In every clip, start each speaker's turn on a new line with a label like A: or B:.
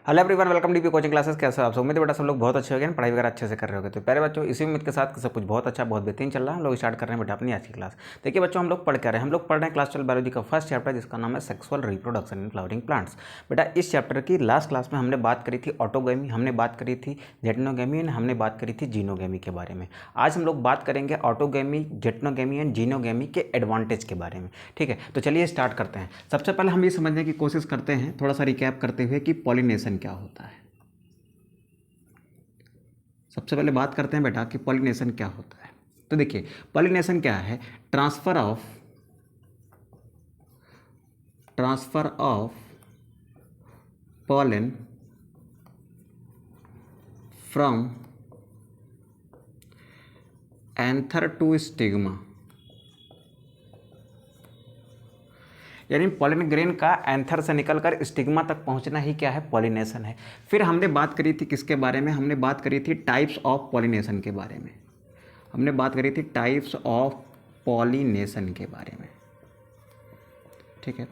A: Hello everyone, welcome DP coaching classes. कैसे हो आप सब? उम्मीद है बेटा सब लोग बहुत अच्छे हो गए, पढ़ाई वगैरह अच्छे से कर रहे होगे। तो प्यारे बच्चों, इसी उम्मीद के साथ सब कुछ बहुत अच्छा, बहुत बेहतरीन चल रहा है। हम लोग स्टार्ट कर रहे हैं बेटा अपनी आज की क्लास। देखिए बच्चों, हम लोग पढ़ क्या रहे हैं? हम लोग पढ़ रहे हैं क्लास 12 बायोलॉजी का फर्स्ट चैप्टर, जिसका नाम है sexual reproduction in flowering plants. बेटा इस चैप्टर की लास्ट क्लास में हमने बात करी थी ऑटोगेमी, हमने बात करी थी जेटनोगेमी एंड हमने बात करी थी जीनोगेमी के बारे में। आज हम लोग बात करेंगे ऑटोगेमी, जेटनोगेमी एंड जीनोगेमी के एडवांटेज के बारे में। ठीक है, तो चलिए स्टार्ट करते हैं। सबसे पहले हम ये समझने की कोशिश करते हैं, थोड़ा सा रिकैप करते हुए, कि पॉलिनेशन क्या होता है। सबसे पहले बात करते हैं बेटा कि पॉलिनेशन क्या होता है। तो देखिए, पॉलिनेशन क्या है? Transfer of pollen from anther to stigma, यानी पॉलन ग्रेन का एंथर से निकलकर स्टिग्मा तक पहुंचना ही क्या है? पॉलिनेशन है। फिर हमने बात करी थी किसके बारे में? हमने बात करी थी टाइप्स ऑफ पॉलिनेशन के बारे में। हमने बात करी थी टाइप्स ऑफ पॉलिनेशन के बारे में। ठीक है,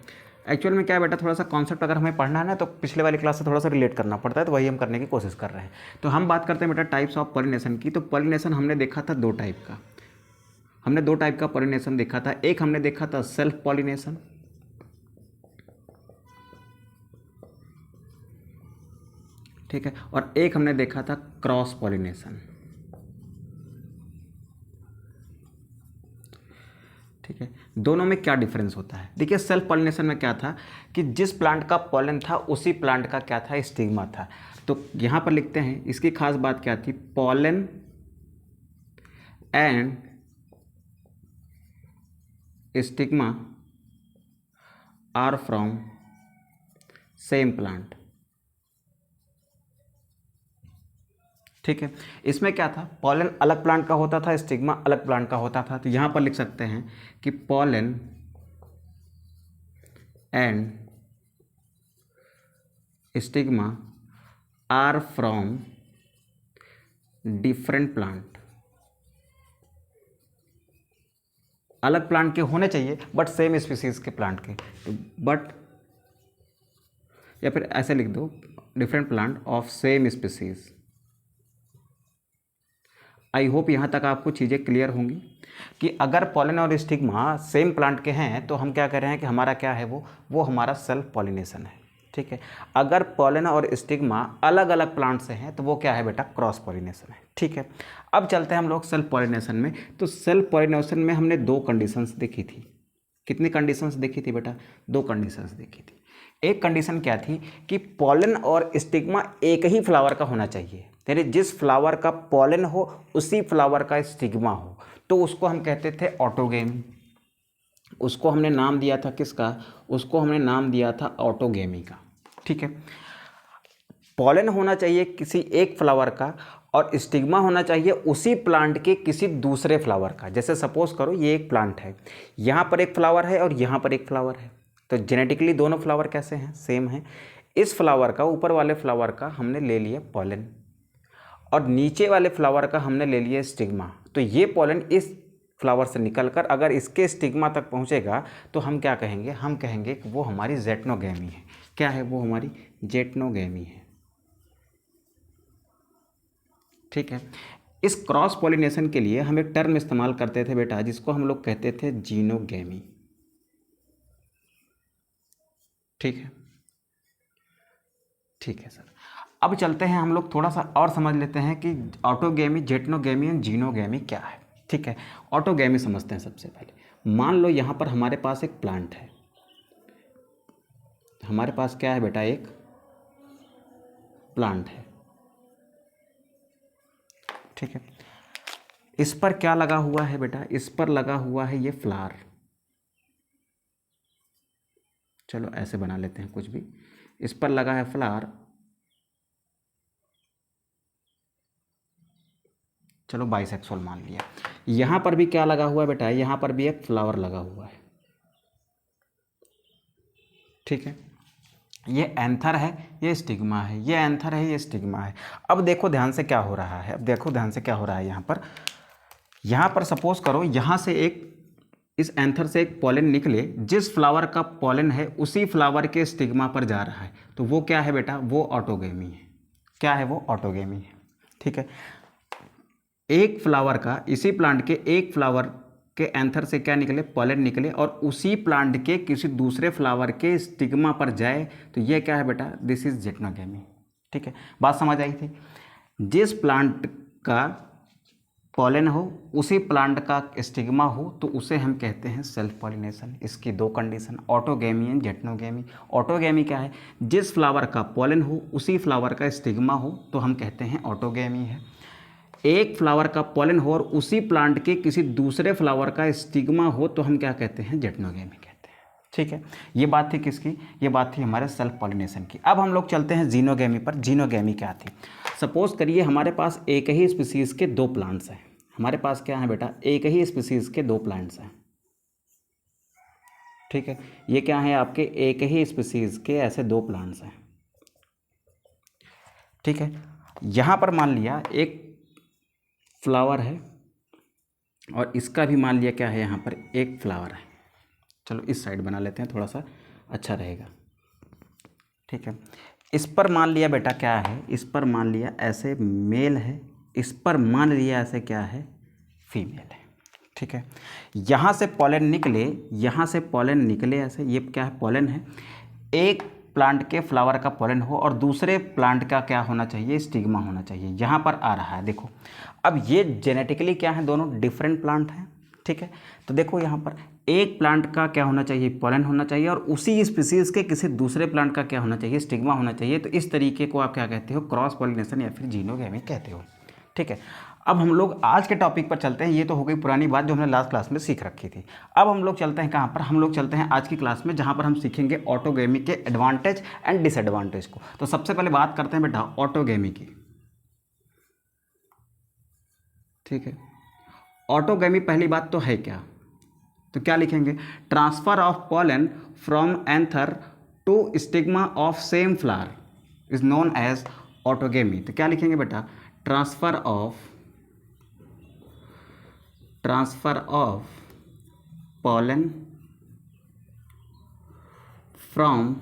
A: एक्चुअल में क्या है बेटा, थोड़ा सा कॉन्सेप्ट अगर हमें पढ़ना है ना, तो पिछले वाली क्लास से थोड़ा सा रिलेट करना पड़ता है, तो वही हम करने की कोशिश कर रहे हैं। तो हम बात करते हैं बेटा टाइप्स ऑफ पॉलिनेशन की। तो पॉलिनेशन हमने देखा था दो टाइप का। हमने दो टाइप का पॉलिनेशन देखा था। एक हमने देखा था सेल्फ पॉलिनेशन, ठीक है, और एक हमने देखा था क्रॉस पॉलिनेशन। ठीक है, दोनों में क्या डिफरेंस होता है? देखिए, सेल्फ पॉलिनेशन में क्या था कि जिस प्लांट का पॉलन था उसी प्लांट का क्या था? स्टिग्मा था। तो यहां पर लिखते हैं, इसकी खास बात क्या थी? Pollen and stigma are from same plant. ठीक है, इसमें क्या था? पॉलन अलग प्लांट का होता था, स्टिग्मा अलग प्लांट का होता था। तो यहां पर लिख सकते हैं कि pollen and stigma are from different plant. अलग प्लांट के होने चाहिए बट सेम स्पीसीज के प्लांट के, बट या फिर ऐसे लिख दो, different plant of same species. I hope यहाँ तक आपको चीज़ें क्लियर होंगी कि अगर पॉलन और स्टिग्मा सेम प्लांट के हैं तो हम क्या कह रहे हैं कि हमारा क्या है? वो हमारा सेल्फ पॉलिनेशन है। ठीक है, अगर पॉलन और स्टिग्मा अलग अलग प्लांट से हैं तो वो क्या है बेटा? क्रॉस पॉलिनेशन है। ठीक है, अब चलते हैं हम लोग सेल्फ पॉलिनेशन में। तो सेल्फ पॉलिनेशन में हमने दो कंडीशंस देखी थी। कितनी कंडीशंस देखी थी बेटा? दो कंडीशंस देखी थी। एक कंडीशन क्या थी कि पॉलन और स्टिग्मा एक ही फ्लावर का होना चाहिए, यानी जिस फ्लावर का पॉलन हो उसी फ्लावर का स्टिग्मा हो, तो उसको हम कहते थे ऑटोगेमी। उसको हमने नाम दिया था किसका? उसको हमने नाम दिया था ऑटोगेमी का। ठीक है, पॉलन होना चाहिए किसी एक फ्लावर का और स्टिग्मा होना चाहिए उसी प्लांट के किसी दूसरे फ्लावर का। जैसे सपोज करो ये एक प्लांट है, यहाँ पर एक फ्लावर है और यहाँ पर एक फ्लावर है, तो जेनेटिकली दोनों फ्लावर कैसे हैं? सेम हैं। इस फ्लावर का, ऊपर वाले फ्लावर का हमने ले लिया पॉलन और नीचे वाले फ्लावर का हमने ले लिया स्टिग्मा। तो ये पॉलन इस फ्लावर से निकलकर अगर इसके स्टिग्मा तक पहुंचेगा तो हम क्या कहेंगे? हम कहेंगे कि वो हमारी जेटनोगेमी है। क्या है? वो हमारी जेटनोगेमी है। ठीक है, इस क्रॉस पॉलिनेशन के लिए हम एक टर्म इस्तेमाल करते थे बेटा, जिसको हम लोग कहते थे जीनोगेमी। ठीक है, ठीक है सर। अब चलते हैं हम लोग थोड़ा सा और समझ लेते हैं कि ऑटोगेमी, जेटनोगेमी एंड जीनोगेमी क्या है। ठीक है, ऑटोगेमी समझते हैं सबसे पहले। मान लो यहाँ पर हमारे पास एक प्लांट है। हमारे पास क्या है बेटा? एक प्लांट है। ठीक है, इस पर क्या लगा हुआ है बेटा? इस पर लगा हुआ है ये फ्लावर। चलो ऐसे बना लेते हैं कुछ भी। इस पर लगा है फ्लावर। चलो बाइसेक्सुअल मान लिया। यहां पर भी क्या लगा हुआ है बेटा? यहां पर भी एक फ्लावर लगा हुआ है। ठीक है, ये एंथर है, ये स्टिग्मा है, ये एंथर है, ये स्टिग्मा है। अब देखो ध्यान से क्या हो रहा है। अब देखो ध्यान से क्या हो रहा है। यहाँ पर सपोज करो यहाँ से एक इस एंथर से एक पॉलन निकले, जिस फ्लावर का पॉलन है उसी फ्लावर के स्टिग्मा पर जा रहा है, तो वो क्या है बेटा, वो ऑटोगेमी है। क्या है वो, ऑटोगेमी है। ठीक है, एक फ्लावर का, इसी प्लांट के एक फ्लावर के एंथर से क्या निकले, पॉलन निकले, और उसी प्लांट के किसी दूसरे फ्लावर के स्टिग्मा पर जाए, तो ये क्या है बेटा, दिस इज जिक्नोगेमी। ठीक है, बात समझ आई थी। जिस प्लांट का पॉलन हो उसी प्लांट का स्टिग्मा हो तो उसे हम कहते हैं सेल्फ पॉलिनेशन। इसकी दो कंडीशन, ऑटोगेमी एंड जेटनोगेमी। ऑटोगेमी क्या है, जिस फ्लावर का पॉलन हो उसी फ्लावर का स्टिग्मा हो तो हम कहते हैं ऑटोगेमी है। एक फ्लावर का पॉलन हो और उसी प्लांट के किसी दूसरे फ्लावर का स्टिग्मा हो तो हम क्या कहते हैं, जेटनोगेमी कहते हैं। ठीक है, ये बात थी किसकी, ये बात थी हमारे सेल्फ पॉलिनेशन की। अब हम लोग चलते हैं जीनोगेमी पर। जीनोगेमी क्या थी, सपोज करिए हमारे पास एक ही स्पीसीज़ के दो प्लांट्स हैं। हमारे पास क्या है बेटा, एक ही स्पीसीज़ के दो प्लांट्स हैं। ठीक है, ये क्या है आपके, एक ही स्पीसीज़ के ऐसे दो प्लांट्स हैं। ठीक है, यहाँ पर मान लिया एक फ्लावर है और इसका भी मान लिया क्या है, यहाँ पर एक फ्लावर है। चलो इस साइड बना लेते हैं, थोड़ा सा अच्छा रहेगा। ठीक है, इस पर मान लिया बेटा क्या है, इस पर मान लिया ऐसे मेल है, इस पर मान लिया ऐसे क्या है, फीमेल है। ठीक है, यहाँ से पॉलन निकले, यहाँ से पॉलन निकले ऐसे, ये क्या है, पॉलन है। एक प्लांट के फ्लावर का पॉलन हो और दूसरे प्लांट का क्या होना चाहिए, स्टिग्मा होना चाहिए। यहाँ पर आ रहा है, देखो अब ये जेनेटिकली क्या है, दोनों डिफरेंट प्लांट हैं। ठीक है, तो देखो यहाँ पर एक प्लांट का क्या होना चाहिए, पॉलन होना चाहिए, और उसी स्पीसीज़ के किसी दूसरे प्लांट का क्या होना चाहिए, स्टिग्मा होना चाहिए। तो इस तरीके को आप क्या कहते हो, क्रॉस पॉलिनेशन या फिर जीनोगेमी कहते हो। ठीक है, अब हम लोग आज के टॉपिक पर चलते हैं। ये तो हो गई पुरानी बात जो हमने लास्ट क्लास में सीख रखी थी। अब हम लोग चलते हैं कहाँ पर, हम लोग चलते हैं आज की क्लास में, जहाँ पर हम सीखेंगे ऑटोगेमी के एडवांटेज एंड डिसएडवांटेज को। तो सबसे पहले बात करते हैं बेटा ऑटोगेमी की। ठीक है, ऑटोगेमी पहली बात तो है क्या, तो क्या लिखेंगे, transfer of pollen from anther to stigma of same flower is known as autogamy. तो क्या लिखेंगे बेटा, transfer of pollen from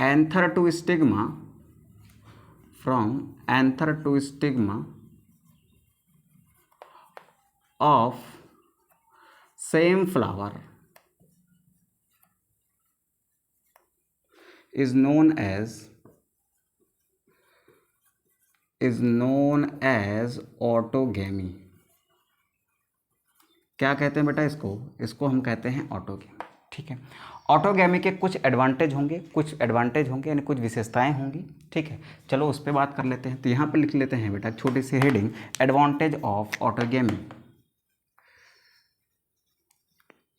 A: anther to stigma of same flower is known as autogamy. क्या कहते हैं बेटा इसको हम कहते हैं ऑटोगेमी। ठीक है, ऑटोगेमी के कुछ एडवांटेज होंगे यानी कुछ विशेषताएं होंगी। ठीक है, चलो उस पर बात कर लेते हैं। तो यहाँ पे लिख लेते हैं बेटा छोटी सी heading, advantage of autogamy.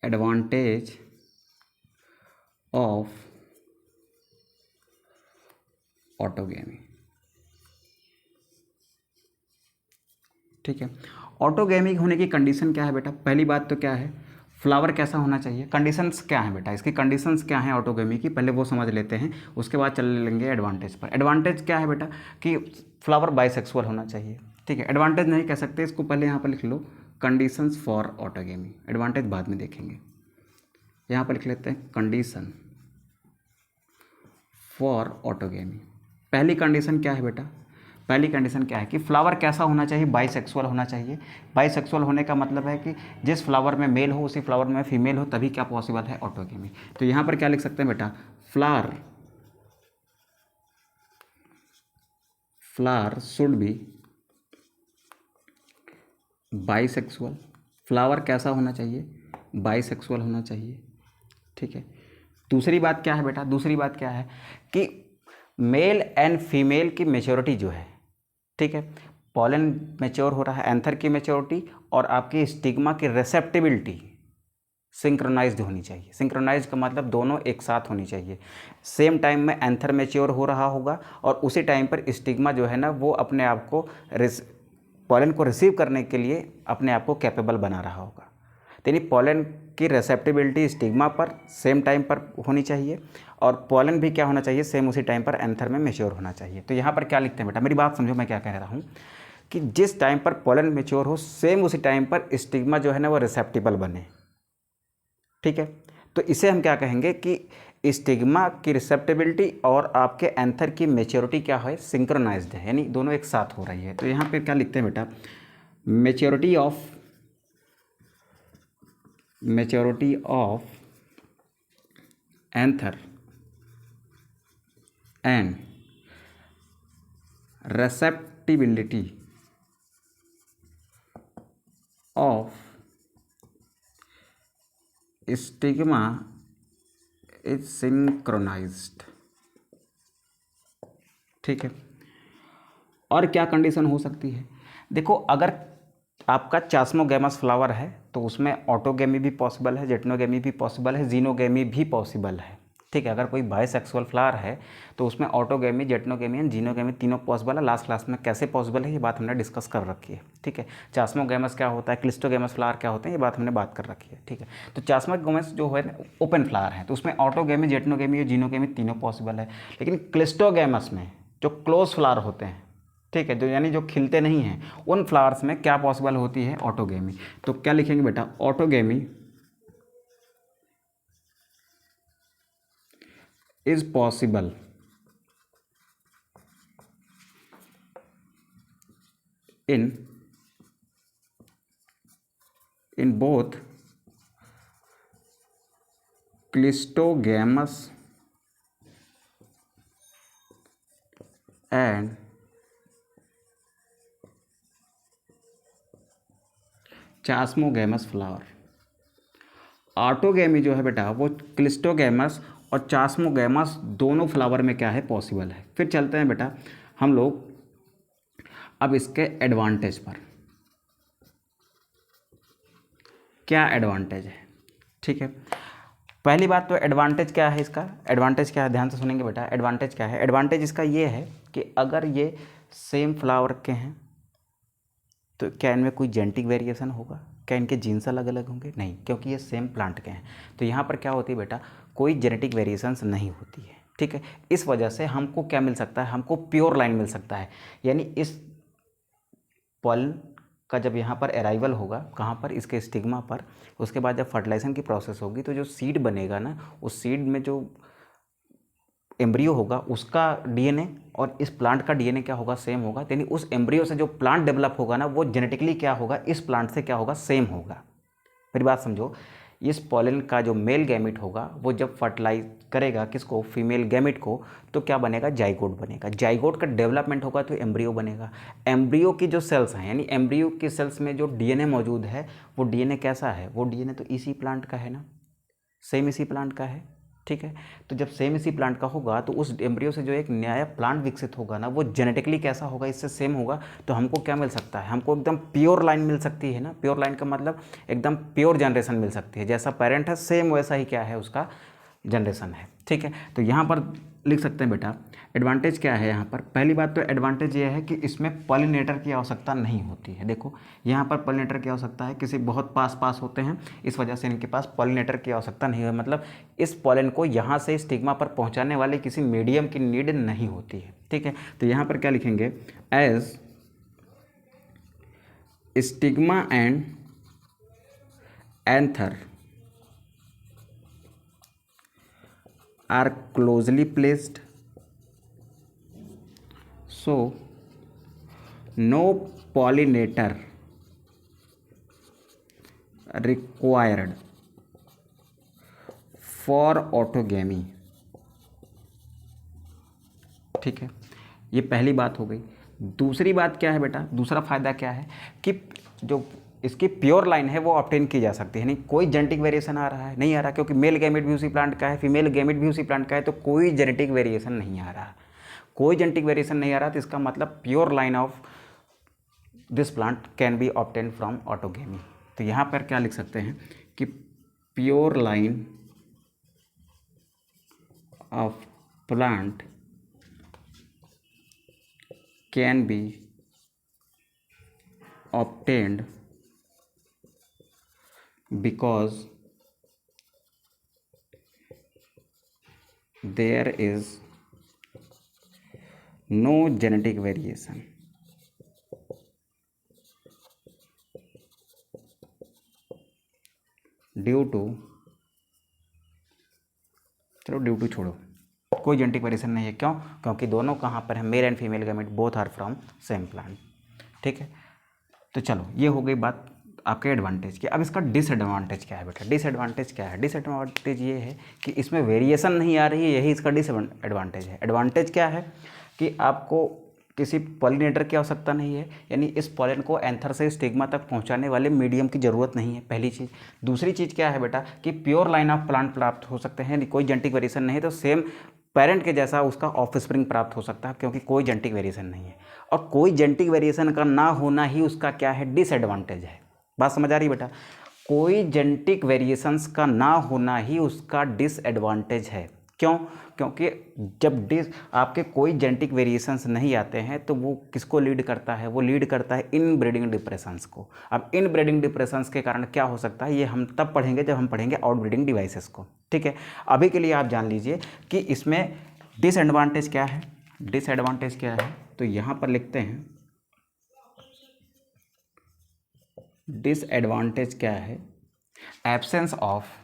A: Advantage of autogamy. ठीक है, ऑटोगेमी होने की कंडीशन क्या है बेटा, पहली बात तो क्या है, फ्लावर कैसा होना चाहिए। कंडीशंस क्या है बेटा, इसकी कंडीशंस क्या है ऑटोगेमी की, पहले वो समझ लेते हैं, उसके बाद चल लेंगे एडवांटेज पर। एडवांटेज क्या है बेटा कि फ्लावर बाइसेक्सुअल होना चाहिए। ठीक है, एडवांटेज नहीं कह सकते इसको, पहले यहाँ पर लिख लो कंडीशंस फॉर ऑटोगेमी, एडवांटेज बाद में देखेंगे। यहाँ पर लिख लेते हैं कंडीशन फॉर ऑटोगेमी। पहली कंडीशन क्या है बेटा, पहली कंडीशन क्या है कि फ्लावर कैसा होना चाहिए, बाइसेक्सुअल होना चाहिए। बाइसेक्सुअल होने का मतलब है कि जिस फ्लावर में मेल हो उसी फ्लावर में फीमेल हो, तभी क्या पॉसिबल है, ऑटोगेमी। तो यहाँ पर क्या लिख सकते हैं बेटा, flower should B bisexual. Flower कैसा होना चाहिए, बाइसेक्सुअल होना चाहिए। ठीक है, दूसरी बात क्या है बेटा, दूसरी बात क्या है कि मेल एंड फीमेल की मेच्योरिटी जो है, ठीक है, पॉलन मैच्योर हो रहा है, एंथर की मैच्योरिटी और आपकी स्टिग्मा की रेसेप्टिबिलिटी सिंक्रोनाइज्ड होनी चाहिए। सिंक्रोनाइज्ड का मतलब दोनों एक साथ होनी चाहिए। सेम टाइम में एंथर मैच्योर हो रहा होगा और उसी टाइम पर स्टिग्मा जो है ना वो अपने आप को पॉलन को रिसीव करने के लिए अपने आप को कैपेबल बना रहा होगा। यानी पॉलन की रेसेप्टिबिलिटी स्टिग्मा पर सेम टाइम पर होनी चाहिए और पॉलन भी क्या होना चाहिए, सेम उसी टाइम पर एंथर में मैच्योर होना चाहिए। तो यहाँ पर क्या लिखते हैं बेटा, मेरी बात समझो मैं क्या कह रहा हूँ कि जिस टाइम पर पॉलन मैच्योर हो सेम उसी टाइम पर स्टिग्मा जो है ना वो रिसेप्टिबल बने। ठीक है, तो इसे हम क्या कहेंगे कि स्टिग्मा की रिसेप्टेबिलिटी और आपके एंथर की मेच्योरिटी क्या है, सिंक्रोनाइज्ड है, यानी दोनों एक साथ हो रही है। तो यहाँ पे क्या लिखते हैं बेटा, maturity of anther and receptibility of stigma is synchronized। ठीक है, और क्या कंडीशन हो सकती है, देखो अगर आपका चास्मोगैमस फ्लावर है तो उसमें ऑटोगेमी भी पॉसिबल है, जेटनोगेमी भी पॉसिबल है, जीनोगेमी भी पॉसिबल है। ठीक है, अगर कोई बायसेक्सुअल फ्लावर है तो उसमें ऑटोगेमी, जेटनोगेमी एंड जीनोगेमी तीनों पॉसिबल है। लास्ट क्लास में कैसे पॉसिबल है ये बात हमने डिस्कस कर रखी है। ठीक है, चास्मोगैमस क्या होता है, क्लिस्टोगैमस फ्लावर क्या होते हैं, ये बात हमने बात कर रखी है। ठीक है, तो चास्मोगैमस जो है ओपन फ्लावर है तो उसमें ऑटोगेमी, जेटनोगेमी और जीनोगेमी तीनों पॉसिबल है। लेकिन क्लिस्टोगैमस में जो क्लोज फ्लावर होते हैं, ठीक है, जो यानी जो खिलते नहीं हैं, उन फ्लावर्स में क्या पॉसिबल होती है, ऑटोगेमी। तो क्या लिखेंगे बेटा, autogamy is possible in both cleistogamous and chasmogamous flower. Autogamy जो है बेटा वो क्लिस्टोगैमस और चास्मोगैमस दोनों फ्लावर में क्या है, पॉसिबल है। फिर चलते हैं बेटा हम लोग अब इसके एडवांटेज पर, क्या एडवांटेज है। ठीक है, पहली बात तो एडवांटेज क्या है, इसका एडवांटेज क्या है, ध्यान से सुनेंगे बेटा। एडवांटेज क्या है, एडवांटेज इसका ये है कि अगर ये सेम फ्लावर के हैं तो क्या इनमें कोई जेनेटिक वेरिएशन होगा, क्या इनके जीन्स अलग अलग होंगे, नहीं, क्योंकि ये सेम प्लांट के हैं। तो यहाँ पर क्या होती है बेटा, कोई जेनेटिक वेरिएशंस नहीं होती है। ठीक है, इस वजह से हमको क्या मिल सकता है, हमको प्योर लाइन मिल सकता है। यानी इस पॉलन का जब यहाँ पर अराइवल होगा, कहाँ पर, इसके स्टिग्मा पर, उसके बाद जब फर्टिलाइजेशन की प्रोसेस होगी तो जो सीड बनेगा ना, उस सीड में जो एम्ब्रियो होगा उसका डीएनए और इस प्लांट का डीएनए क्या होगा, सेम होगा। यानी उस एम्ब्रियो से जो प्लांट डेवलप होगा ना, वो जेनेटिकली क्या होगा, इस प्लांट से क्या होगा, सेम होगा। मेरी बात समझो, इस पॉलन का जो मेल गैमिट होगा वो जब फर्टिलाइज करेगा किसको, फीमेल गैमिट को, तो क्या बनेगा, जाइगोट बनेगा। जाइगोट का डेवलपमेंट होगा तो एम्ब्रियो बनेगा। एम्ब्रियो की जो सेल्स हैं, यानी एम्ब्रियो की सेल्स में जो डीएनए मौजूद है, वो डीएनए कैसा है, वो डीएनए तो इसी प्लांट का है ना, सेम इसी प्लांट का है। ठीक है, तो जब सेम इसी प्लांट का होगा तो उस एम्ब्रियो से जो एक नया प्लांट विकसित होगा ना, वो जेनेटिकली कैसा होगा, इससे सेम होगा। तो हमको क्या मिल सकता है, हमको एकदम प्योर लाइन मिल सकती है ना। प्योर लाइन का मतलब एकदम प्योर जनरेशन मिल सकती है, जैसा पेरेंट है सेम वैसा ही क्या है, उसका जनरेशन है। ठीक है, तो यहाँ पर लिख सकते हैं बेटा एडवांटेज क्या है। यहाँ पर पहली बात तो एडवांटेज ये है कि इसमें पॉलिनेटर की आवश्यकता नहीं होती है। देखो यहाँ पर पॉलिनेटर की आवश्यकता है, किसी बहुत पास होते हैं, इस वजह से इनके पास पॉलिनेटर की आवश्यकता नहीं है। मतलब इस पॉलन को यहाँ से स्टिग्मा पर पहुँचाने वाले किसी मीडियम की नीड नहीं होती है। ठीक है, तो यहाँ पर क्या लिखेंगे, as stigma and anther are closely placed, so no pollinator required for autogamy। ठीक है, ये पहली बात हो गई। दूसरी बात क्या है बेटा, दूसरा फायदा क्या है कि जो इसकी प्योर लाइन है वो ऑब्टेन की जा सकती है। नहीं कोई जेनेटिक वेरिएशन आ रहा है, नहीं आ रहा, क्योंकि मेल गैमेट भी उसी प्लांट का है, फीमेल गैमेट भी उसी प्लांट का है, तो कोई जेनेटिक वेरिएशन नहीं आ रहा। कोई जेनेटिक वेरिएशन नहीं आ रहा तो इसका मतलब pure line of this plant can be obtain from autogamy. तो यहाँ पर क्या लिख सकते हैं कि pure line of plant can be obtained because there is no genetic variation due to चलो ड्यू टू छोड़ो, कोई जेनेटिक वेरिएशन नहीं है। क्यों? क्योंकि दोनों कहाँ पर है, male and female gamete both are from same plant. ठीक है, तो चलो ये हो गई बात आपके एडवांटेज की। अब इसका डिसएडवांटेज क्या है बेटा? डिसएडवांटेज क्या है? डिसएडवांटेज ये है कि इसमें वेरिएशन नहीं आ रही है, यही इसका डिसएडवांटेज है। एडवांटेज क्या है कि आपको किसी पॉलिनेटर की आवश्यकता नहीं है, यानी इस पॉलन को एंथर से स्टिग्मा तक पहुंचाने वाले मीडियम की ज़रूरत नहीं है, पहली चीज़। दूसरी चीज़ क्या है बेटा कि प्योर लाइन ऑफ प्लांट प्राप्त हो सकते हैं, यानी कोई जेनेटिक वेरिएशन नहीं है, तो सेम पेरेंट के जैसा उसका ऑफस्प्रिंग प्राप्त हो सकता है, क्योंकि कोई जेनेटिक वेरिएशन नहीं है। और कोई जेनेटिक वेरिएशन का ना होना ही उसका क्या है, डिसएडवांटेज है। बात समझ आ रही है बेटा? कोई जेनेटिक वेरिएशंस का ना होना ही उसका डिसएडवांटेज है। क्यों? क्योंकि जब आपके कोई जेनेटिक वेरिएशंस नहीं आते हैं तो वो किसको लीड करता है? वो लीड करता है इनब्रीडिंग डिप्रेशंस को। अब इनब्रीडिंग डिप्रेशंस के कारण क्या हो सकता है, ये हम तब पढ़ेंगे जब हम पढ़ेंगे आउटब्रीडिंग डिवाइसेस को। ठीक है, अभी के लिए आप जान लीजिए कि इसमें डिसएडवांटेज क्या है। डिसएडवांटेज क्या है तो यहाँ पर लिखते हैं, डिसएडवांटेज क्या है, absence of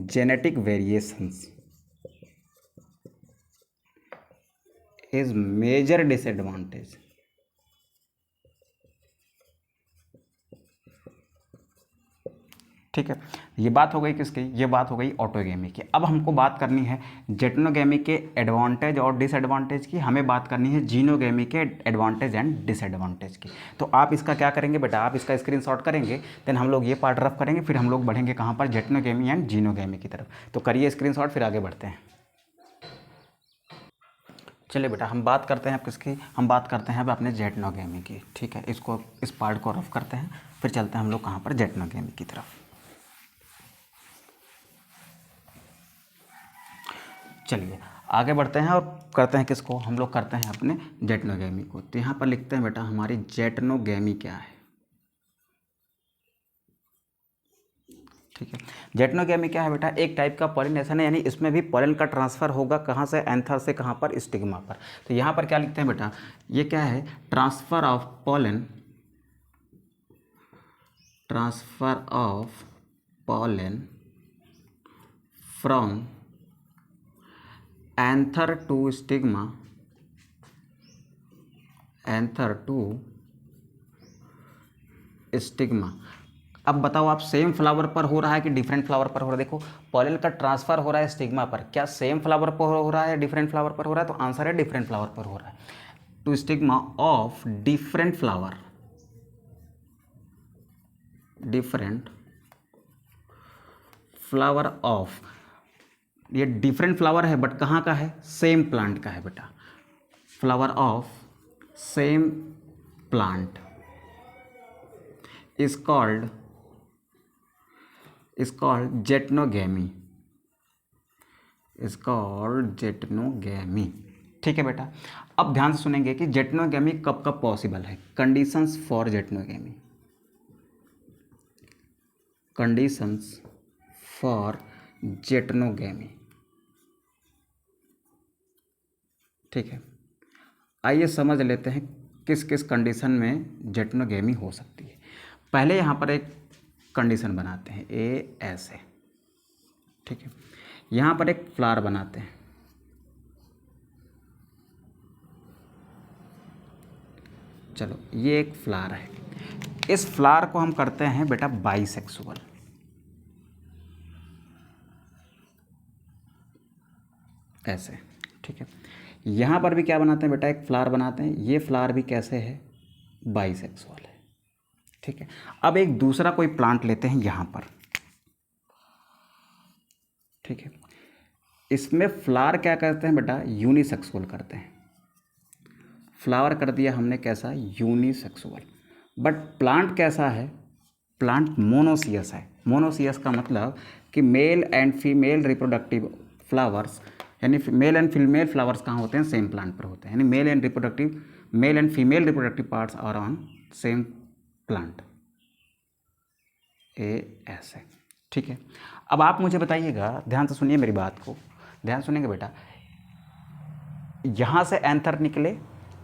A: genetic variations is major disadvantage। ठीक है, ये बात हो गई किसकी? ये बात हो गई ऑटोगेमी की। अब हमको बात करनी है जेटनोगेमी के एडवांटेज और डिसएडवांटेज की, हमें बात करनी है जीनोगेमी के एडवांटेज एंड डिसएडवांटेज की। तो आप इसका क्या करेंगे बेटा, आप इसका स्क्रीनशॉट करेंगे, देन हम लोग ये पार्ट रफ करेंगे, फिर हम लोग बढ़ेंगे कहाँ पर, जेटनोगेमी एंड जीनोगेमी की तरफ। तो करिए स्क्रीनशॉट, फिर आगे बढ़ते हैं। चलिए बेटा, हम बात करते हैं अब किसकी, हम बात करते हैं अब अपने जेटनोगेमी की। ठीक है, इसको इस पार्ट को रफ करते हैं, फिर चलते हैं हम लोग कहाँ पर, जेटनोगेमी की तरफ। चलिए आगे बढ़ते हैं और करते हैं किसको, हम लोग करते हैं अपने जेटनोगेमी को। तो यहाँ पर लिखते हैं बेटा हमारी जेटनोगेमी क्या है। ठीक है, जेटनोगेमी क्या है बेटा, एक टाइप का पॉलिनेशन है, यानी इसमें भी पॉलन का ट्रांसफर होगा, कहाँ से, एंथर से कहाँ पर, स्टिग्मा पर। तो यहाँ पर क्या लिखते हैं बेटा, ये क्या है, transfer of pollen from anther to stigma, anther to stigma. अब बताओ आप, सेम फ्लावर पर हो रहा है कि डिफरेंट फ्लावर पर हो रहा है? देखो, पॉलन का ट्रांसफर हो रहा है स्टिग्मा पर, क्या सेम फ्लावर पर हो रहा है या डिफरेंट फ्लावर पर हो रहा है? तो आंसर है डिफरेंट फ्लावर पर हो रहा है। To stigma of different flower, different flower of, ये डिफरेंट फ्लावर है बट कहाँ का है, सेम प्लांट का है बेटा। Flower of same plant is called geitonogamy, is called geitonogamy. ठीक है बेटा, अब ध्यान से सुनेंगे कि जेटनोगेमी कब कब पॉसिबल है। Conditions for geitonogamy, conditions for geitonogamy. ठीक है, आइए समझ लेते हैं किस किस कंडीशन में जेटनोगेमी हो सकती है। पहले यहाँ पर एक कंडीशन बनाते हैं, ए ऐसे। ठीक है, यहाँ पर एक फ्लावर बनाते हैं। चलो ये एक फ्लावर है, इस फ्लावर को हम करते हैं बेटा बाइसेक्सुअल। ऐसे, ठीक है, यहाँ पर भी क्या बनाते हैं बेटा, एक फ्लावर बनाते हैं, ये फ्लावर भी कैसे है, बाइसेक्सुअल है। ठीक है, अब एक दूसरा कोई प्लांट लेते हैं यहाँ पर। ठीक है, इसमें फ्लावर क्या करते हैं बेटा, यूनिसेक्सुअल करते हैं। फ्लावर कर दिया हमने कैसा, यूनिसेक्सुअल। बट प्लांट कैसा है, प्लांट मोनोसियस है। मोनोसियस का मतलब कि male and female reproductive flowers, यानी मेल एंड फीमेल फ्लावर्स कहाँ होते हैं, सेम प्लांट पर होते हैं, यानी male and female reproductive parts are on same plant. ए ऐसे। ठीक है, अब आप मुझे बताइएगा, ध्यान से सुनिए मेरी बात को, ध्यान सुनेंगे बेटा, यहाँ से एंथर निकले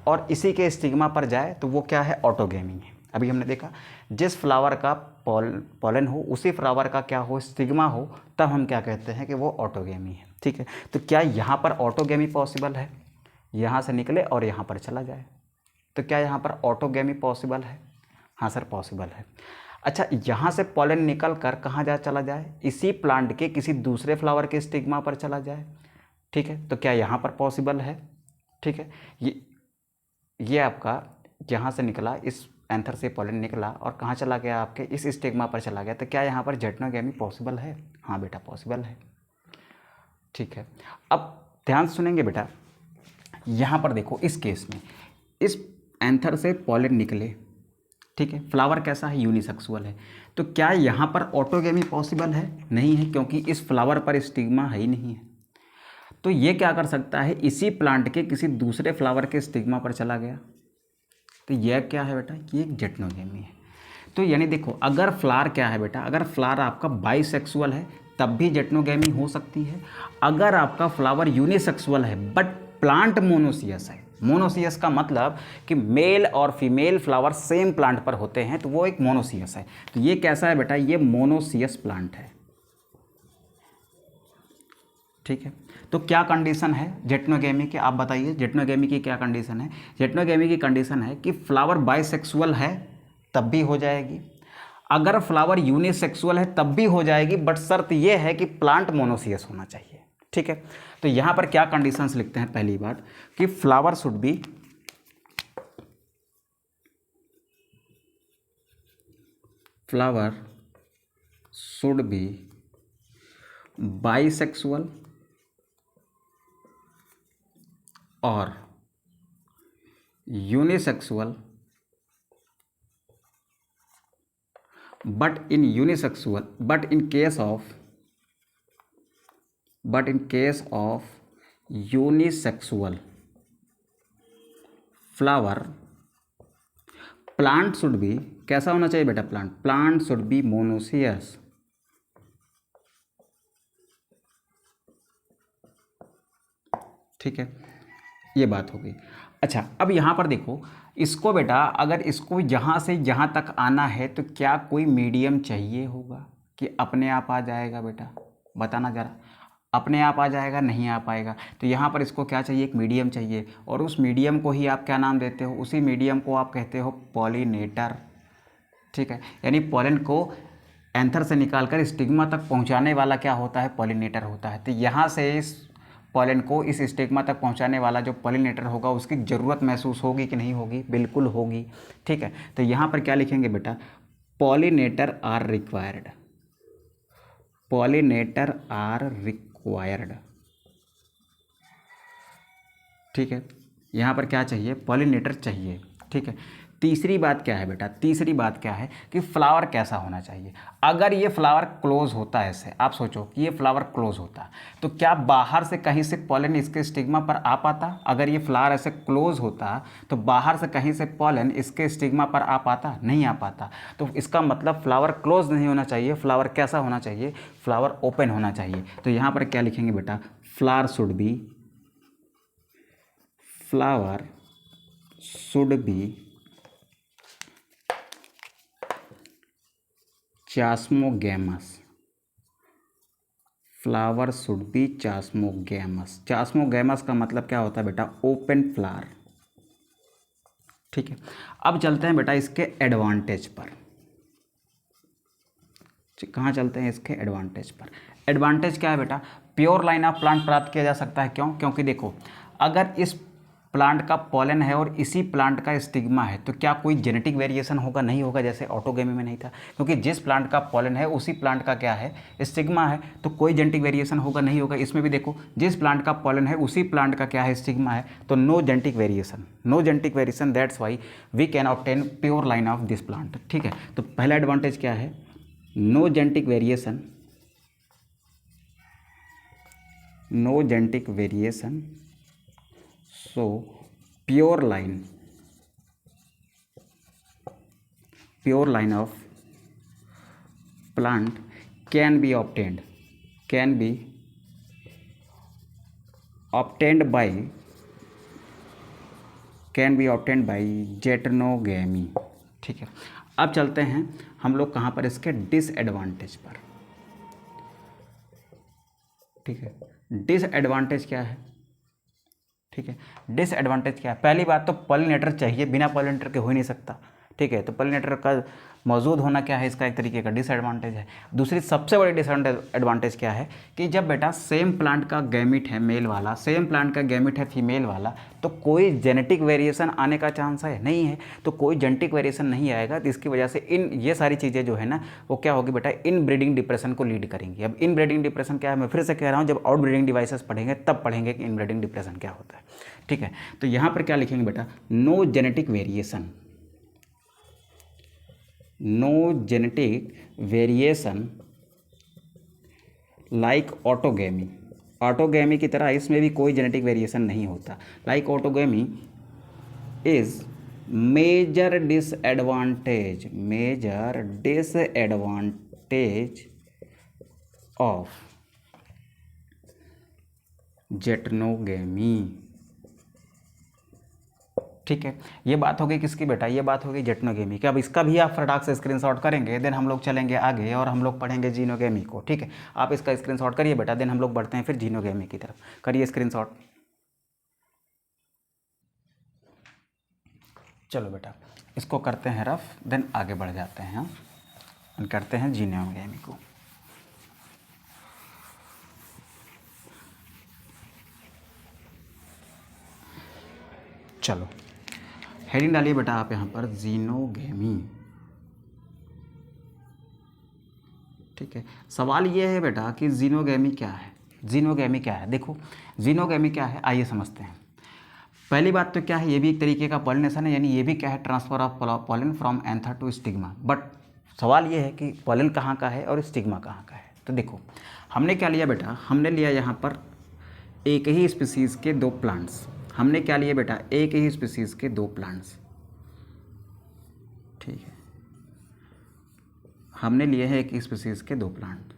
A: और इसी के स्टिग्मा पर जाए तो वो क्या है, ऑटोगेमी है। अभी हमने देखा जिस फ्लावर का पॉलन हो उसी फ्लावर का क्या हो, स्टिग्मा हो, तब हम क्या कहते हैं कि वो ऑटोगेमी है। ठीक है, तो क्या यहाँ पर ऑटोगेमी पॉसिबल है, यहाँ से निकले और यहाँ पर चला जाए, तो क्या यहाँ पर ऑटोगेमी पॉसिबल है? हाँ सर पॉसिबल है। अच्छा, यहाँ से पॉलन निकल कर कहाँ चला जाए, इसी प्लांट के किसी दूसरे फ्लावर के स्टिग्मा पर चला जाए। ठीक है, तो क्या यहाँ पर पॉसिबल है? ठीक है, ये आपका यहाँ से निकला, इस एंथर से पॉलन निकला और कहाँ चला गया, आपके इस स्टिग्मा पर चला गया, तो क्या यहाँ पर जेटनोगेमी पॉसिबल है? हाँ बेटा पॉसिबल है। ठीक है, अब ध्यान सुनेंगे बेटा, यहाँ पर देखो इस केस में इस एंथर से पॉलन निकले, ठीक है, फ्लावर कैसा है, यूनिसेक्सुअल है, तो क्या यहाँ पर ऑटोगेमी पॉसिबल है? नहीं है, क्योंकि इस फ्लावर पर स्टिग्मा है ही नहीं है। तो ये क्या कर सकता है, इसी प्लांट के किसी दूसरे फ्लावर के स्टिग्मा पर चला गया, तो यह क्या है बेटा, ये एक जेटनोगेमी है। तो यानी देखो, अगर फ्लावर क्या है बेटा, अगर फ्लावर आपका बाइसेक्सुअल है तब भी जेटनोगेमी हो सकती है। अगर आपका फ्लावर यूनिसेक्सुअल है बट प्लांट मोनोसियस है, मोनोसियस का मतलब कि मेल और फीमेल फ्लावर सेम प्लांट पर होते हैं, तो वो एक मोनोसियस है। तो ये कैसा है बेटा, ये मोनोसियस प्लांट है। ठीक है, तो क्या कंडीशन है जेटनोगेमी की, आप बताइए, जेटनोगेमी की क्या कंडीशन है? जेटनोगेमी की कंडीशन है कि फ्लावर बाइसेक्सुअल है तब भी हो जाएगी, अगर फ्लावर यूनिसेक्सुअल है तब भी हो जाएगी, बट शर्त यह है कि प्लांट मोनोसियस होना चाहिए। ठीक है, तो यहां पर क्या कंडीशंस लिखते हैं, पहली बात कि फ्लावर शुड बी बाइसेक्सुअल और unisexual, but in case of unisexual flower, plant should be कैसा होना चाहिए बेटा, प्लांट शुड बी मोनोसियस। ठीक है, ये बात हो गई। अच्छा, अब यहाँ पर देखो, इसको बेटा अगर इसको यहाँ से यहाँ तक आना है तो क्या कोई मीडियम चाहिए होगा कि अपने आप आ जाएगा बेटा, बताना ज़रा, अपने आप आ जाएगा? नहीं आ पाएगा। तो यहाँ पर इसको क्या चाहिए, एक मीडियम चाहिए, और उस मीडियम को ही आप क्या नाम देते हो, उसी मीडियम को आप कहते हो पॉलिनेटर। ठीक है, यानी पॉलन को एंथर से निकालकर स्टिग्मा तक पहुँचाने वाला क्या होता है, पॉलिनेटर होता है। तो यहाँ से इस पॉलन को इस स्टिग्मा तक पहुंचाने वाला जो पॉलिनेटर होगा उसकी ज़रूरत महसूस होगी कि नहीं होगी, बिल्कुल होगी। ठीक है, तो यहाँ पर क्या लिखेंगे बेटा, pollinator are required, pollinator are required. ठीक है, यहाँ पर क्या चाहिए, पॉलिनेटर चाहिए। ठीक है, तीसरी बात क्या है बेटा, तीसरी बात क्या है कि फ्लावर कैसा होना चाहिए। अगर ये फ्लावर क्लोज होता है, ऐसे आप सोचो कि ये फ्लावर क्लोज होता तो क्या बाहर से कहीं से पॉलन इसके स्टिग्मा पर आ पाता? अगर ये फ्लावर ऐसे क्लोज होता तो बाहर से कहीं से पॉलन इसके स्टिग्मा पर आ पाता? नहीं आ पाता। तो इसका मतलब फ्लावर क्लोज नहीं होना चाहिए, फ्लावर कैसा होना चाहिए, फ्लावर ओपन होना चाहिए। तो यहाँ पर क्या लिखेंगे बेटा, flower should be chasmogamous, flower should be chasmogamous. Chasmogamous का मतलब क्या होता है बेटा, ओपन फ्लावर। ठीक है, अब चलते हैं बेटा इसके एडवांटेज पर। कहाँ चलते हैं, इसके एडवांटेज पर। एडवांटेज क्या है बेटा, प्योर लाइन ऑफ प्लांट प्राप्त किया जा सकता है। क्यों? क्योंकि देखो, अगर इस प्लांट का पॉलन है और इसी प्लांट का स्टिग्मा है तो क्या कोई जेनेटिक वेरिएशन होगा? नहीं होगा, जैसे ऑटोगेमी में नहीं था, क्योंकि जिस प्लांट का पॉलन है उसी प्लांट का क्या है, स्टिग्मा है, तो कोई जेनेटिक वेरिएशन होगा? नहीं होगा। इसमें भी देखो, जिस प्लांट का पॉलन है उसी प्लांट का क्या है, स्टिग्मा है, तो no genetic variation, that's why we can obtain pure line of this plant. ठीक है, तो पहला एडवांटेज क्या है, no genetic variation, so pure line of plant can be obtained by can be obtained by geitonogamy. ठीक है, अब चलते हैं हम लोग कहाँ पर, इसके डिसएडवांटेज पर। ठीक है, डिसएडवांटेज क्या है? ठीक है, डिसएडवांटेज क्या है? पहली बात तो पॉलिनेटर चाहिए, बिना पॉलिनेटर के हो ही नहीं सकता। ठीक है, तो पॉलिनेटर का मौजूद होना क्या है, इसका एक तरीके का डिसएडवांटेज है। दूसरी सबसे बड़ी डिसएडवांटेज क्या है कि जब बेटा सेम प्लांट का गैमिट है मेल वाला, सेम प्लांट का गैमिट है फीमेल वाला, तो कोई जेनेटिक वेरिएशन आने का चांस है नहीं है। तो कोई जेनेटिक वेरिएशन नहीं आएगा, तो इसकी वजह से ये सारी चीज़ें जो है ना, वो क्या होगी बेटा, इन ब्रीडिंग डिप्रेशन को लीड करेंगी। अब इन ब्रीडिंग डिप्रेशन क्या है, मैं फिर से कह रहा हूँ, जब आउट ब्रीडिंग डिवाइसेस पढ़ेंगे तब पढ़ेंगे कि इन ब्रीडिंग डिप्रेशन क्या होता है। ठीक है, तो यहाँ पर क्या लिखेंगे बेटा, no genetic variation, no genetic variation like autogamy. Autogamy की तरह इसमें भी कोई जेनेटिक वेरिएशन नहीं होता। Like autogamy is major disadvantage, major disadvantage of geitonogamy. ठीक है, ये बात हो गई किसकी बेटा, ये बात हो गई जेटनोगेमी की। अब इसका भी आप फटाक से स्क्रीनशॉट करेंगे, देन हम लोग चलेंगे आगे और हम लोग पढ़ेंगे जीनोगेमी को। ठीक है, आप इसका स्क्रीनशॉट करिए बेटा, देन हम लोग बढ़ते हैं फिर जीनोगेमी की तरफ। करिए स्क्रीनशॉट। चलो बेटा, इसको करते हैं रफ, देन आगे बढ़ जाते हैं हम, करते हैं जीनोगेमी को। चलो हेडिंग डालिए बेटा आप यहाँ पर, जीनोगेमी। ठीक है, सवाल ये है बेटा कि जीनोगेमी क्या है, जीनोगेमी क्या है। देखो जीनोगेमी क्या है, आइए समझते हैं। पहली बात तो क्या है, ये भी एक तरीके का पॉलिनेशन है, यानी ये भी क्या है, transfer of pollen from anther to stigma. But सवाल ये है कि पॉलन कहाँ का है और स्टिग्मा कहाँ का है। तो देखो हमने क्या लिया बेटा, हमने लिया यहाँ पर एक ही स्पीसीज़ के दो प्लांट्स। हमने क्या लिया बेटा, एक ही स्पीसीज़ के दो प्लांट्स। ठीक है, हमने लिए हैं एक ही स्पीसीज़ के दो प्लांट,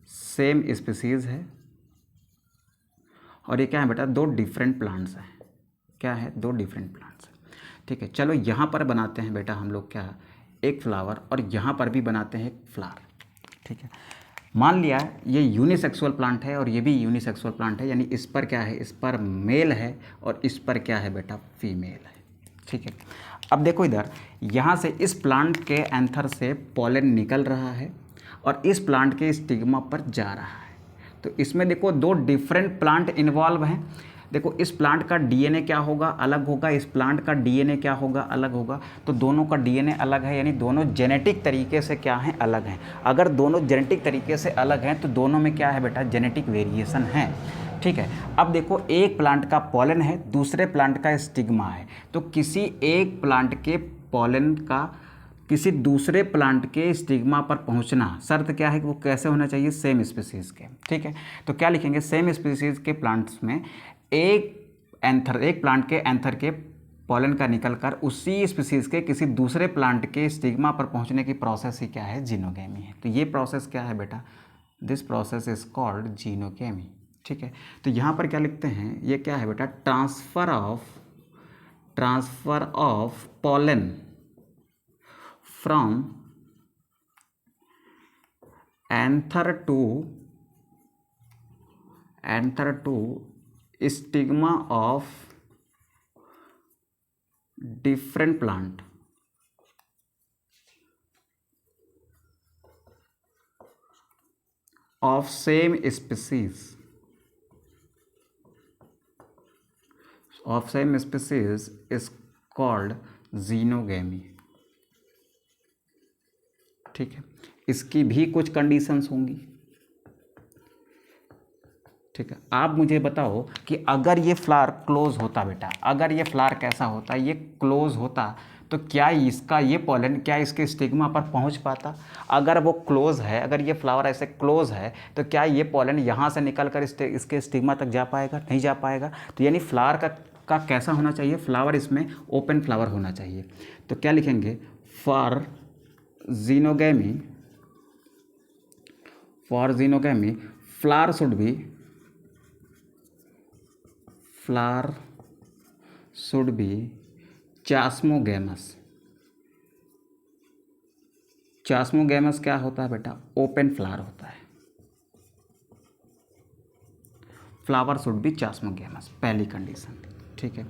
A: सेम स्पीसीज़ है, और ये क्या है बेटा, दो डिफरेंट प्लांट्स हैं। क्या है, दो डिफरेंट प्लांट्स हैं। ठीक है, चलो यहाँ पर बनाते हैं बेटा हम लोग क्या, एक फ्लावर, और यहाँ पर भी बनाते हैं एक फ्लावर। ठीक है, मान लिया ये यूनिसेक्सुअल प्लांट है और ये भी यूनिसेक्सुअल प्लांट है, यानी इस पर क्या है, इस पर मेल है और इस पर क्या है बेटा, फीमेल है। ठीक है, अब देखो इधर, यहाँ से इस प्लांट के एंथर से पॉलन निकल रहा है और इस प्लांट के स्टिग्मा पर जा रहा है। तो इसमें देखो दो डिफरेंट प्लांट इन्वॉल्व हैं। देखो इस प्लांट का डीएनए क्या होगा, अलग होगा, इस प्लांट का डीएनए क्या होगा, अलग होगा। तो दोनों का डीएनए अलग है, यानी दोनों जेनेटिक तरीके से क्या हैं, अलग हैं। अगर दोनों जेनेटिक तरीके से अलग हैं तो दोनों में क्या है बेटा, जेनेटिक वेरिएशन है। ठीक है, अब देखो एक प्लांट का पॉलन है, दूसरे प्लांट का स्टिग्मा है। तो किसी एक प्लांट के पॉलन का किसी दूसरे प्लांट के स्टिग्मा पर पहुंचना, शर्त क्या है कि वो कैसे होना चाहिए, सेम स्पीसीज़ के। ठीक है, तो क्या लिखेंगे, सेम स्पीसीज़ के प्लांट्स में एक प्लांट के एंथर के पॉलन का निकलकर उसी स्पीसीज़ के किसी दूसरे प्लांट के स्टिग्मा पर पहुंचने की प्रोसेस ही क्या है, जीनोगेमी है। तो ये प्रोसेस क्या है बेटा, this process is called xenogamy. ठीक है, तो यहाँ पर क्या लिखते हैं, ये क्या है बेटा, transfer of pollen from anther to stigma of different plant of same species is called xenogamy. ठीक है, इसकी भी कुछ कंडीशंस होंगी। ठीक है, आप मुझे बताओ कि अगर ये फ्लावर क्लोज होता बेटा, अगर ये फ्लावर कैसा होता, ये क्लोज होता, तो क्या इसका ये पॉलन क्या इसके स्टिग्मा पर पहुंच पाता। अगर वो क्लोज है, अगर ये फ्लावर ऐसे क्लोज है, तो क्या ये पॉलन यहाँ से निकल कर इसके स्टिग्मा तक जा पाएगा, नहीं जा पाएगा। तो यानी फ्लावर का कैसा होना चाहिए, फ्लावर इसमें ओपन फ्लावर होना चाहिए। तो क्या लिखेंगे, for xenogamy flower should be chasmogamous. Chasmogamous क्या होता है बेटा? ओपन फ्लावर होता है। फ्लावर शुड बी चास्मोगैमस, पहली कंडीशन। ठीक है,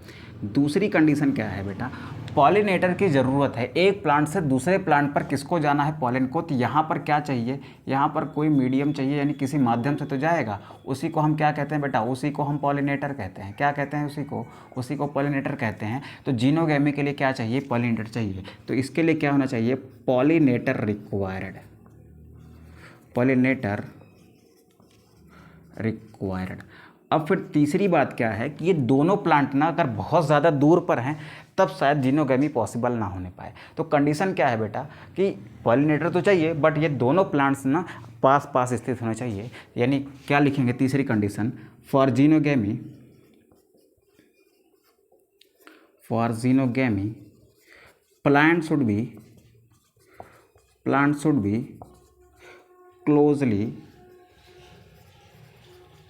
A: दूसरी कंडीशन क्या है बेटा? पॉलिनेटर की ज़रूरत है। एक प्लांट से दूसरे प्लांट पर किसको जाना है? पॉलन को। तो यहाँ पर क्या चाहिए? यहाँ पर कोई मीडियम चाहिए, यानी किसी माध्यम से तो जाएगा। उसी को हम क्या कहते हैं बेटा? उसी को हम पॉलिनेटर कहते हैं। क्या कहते हैं? उसी को पॉलिनेटर कहते हैं। तो जीनोगैमी के लिए क्या चाहिए? पॉलिनेटर चाहिए। तो इसके लिए क्या होना चाहिए? Pollinator required. Pollinator required. अब फिर तीसरी बात क्या है कि ये दोनों प्लांट ना अगर बहुत ज़्यादा दूर पर हैं तब शायद जीनोगैमी पॉसिबल ना होने पाए। तो कंडीशन क्या है बेटा कि पॉलिनेटर तो चाहिए बट ये दोनों प्लांट्स ना पास पास स्थित होने चाहिए। यानी क्या लिखेंगे तीसरी condition? For xenogamy plant should be closely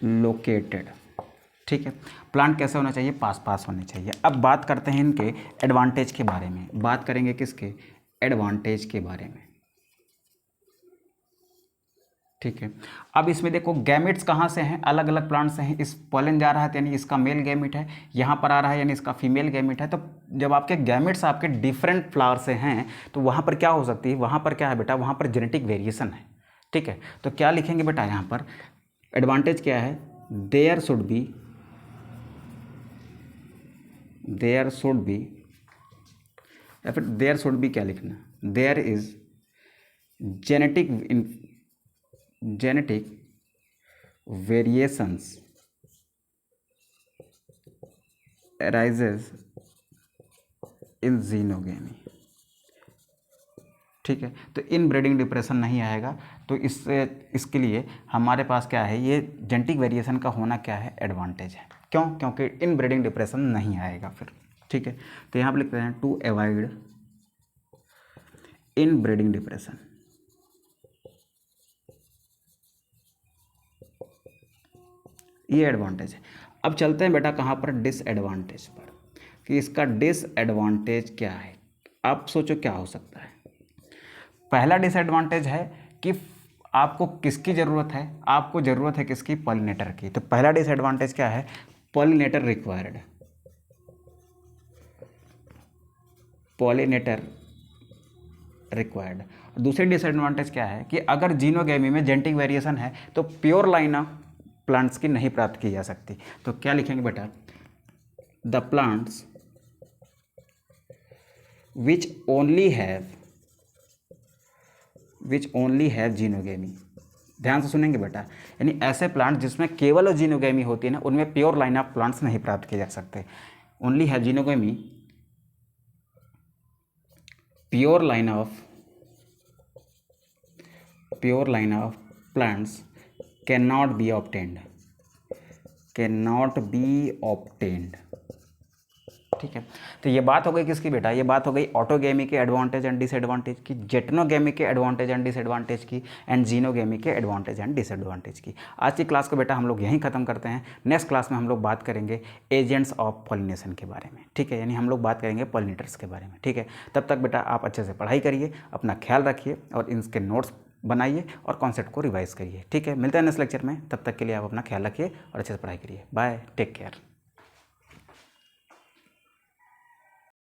A: located. ठीक है, प्लांट कैसे होना चाहिए? पास पास होने चाहिए। अब बात करते हैं इनके एडवांटेज के बारे में। बात करेंगे किसके? एडवांटेज के बारे में। ठीक है, अब इसमें देखो गैमेट्स कहाँ से हैं? अलग अलग प्लांट से हैं। इस पॉलन जा रहा है तो यानी इसका मेल गैमेट है, यहाँ पर आ रहा है यानी इसका फीमेल गैमेट है। तो जब आपके गैमेट्स आपके डिफरेंट फ्लावर से हैं तो वहाँ पर क्या हो सकती है? वहाँ पर क्या है बेटा? वहाँ पर जेनेटिक वेरिएशन है। ठीक है, तो क्या लिखेंगे बेटा यहाँ पर? एडवांटेज क्या है? देयर शुड बी या फिर देयर शुड बी क्या लिखना? There is genetic variations arises in xenogamy. ठीक है, तो इन ब्रीडिंग डिप्रेशन नहीं आएगा। तो इसके लिए हमारे पास क्या है? ये जेनेटिक वेरिएशन का होना क्या है? एडवांटेज है। क्यों? क्योंकि इन ब्रीडिंग डिप्रेशन नहीं आएगा फिर। ठीक है, तो यहाँ पर लिखते हैं to avoid inbreeding depression. ये एडवांटेज है। अब चलते हैं बेटा कहाँ पर? डिसएडवांटेज पर, कि इसका डिसएडवांटेज क्या है। आप सोचो क्या हो सकता है? पहला डिसएडवांटेज है कि आपको किसकी ज़रूरत है? आपको ज़रूरत है किसकी? पॉलिनेटर की। तो पहला डिसएडवांटेज क्या है? Pollinator required. दूसरी डिसएडवांटेज क्या है कि अगर जीनोगैमी में जेनेटिक वेरिएशन है तो प्योर लाइन ऑफ प्लांट्स की नहीं प्राप्त की जा सकती। तो क्या लिखेंगे बेटा? The plants which only have xenogamy. ध्यान से सुनेंगे बेटा, यानी ऐसे प्लांट जिसमें केवल जीनोगैमी होती है ना, उनमें प्योर लाइन ऑफ प्लांट्स नहीं प्राप्त किए जा सकते। Only have xenogamy, pure line of plants cannot be obtained। ठीक है, तो ये बात हो गई किसकी बेटा? ये बात हो गई ऑटोगैमी के एडवांटेज एंड डिसएडवांटेज की, जेटनोगैमी के एडवांटेज एंड डिसएडवांटेज की, एंड जीनोगैमी के एडवांटेज एंड डिसएडवांटेज की। आज की क्लास को बेटा हम लोग यहीं खत्म करते हैं। नेक्स्ट क्लास में हम लोग बात करेंगे एजेंट्स ऑफ पॉलिनेशन के बारे में। ठीक है, यानी हम लोग बात करेंगे पॉलिनेटर्स के बारे में। ठीक है, तब तक बेटा आप अच्छे से पढ़ाई करिए, अपना ख्याल रखिए और इनके नोट्स बनाइए और कॉन्सेप्ट को रिवाइज करिए। ठीक है, मिलते हैं नेक्स्ट लेक्चर में। तब तक के लिए आप अपना ख्याल रखिए और अच्छे से पढ़ाई करिए। Bye, take care.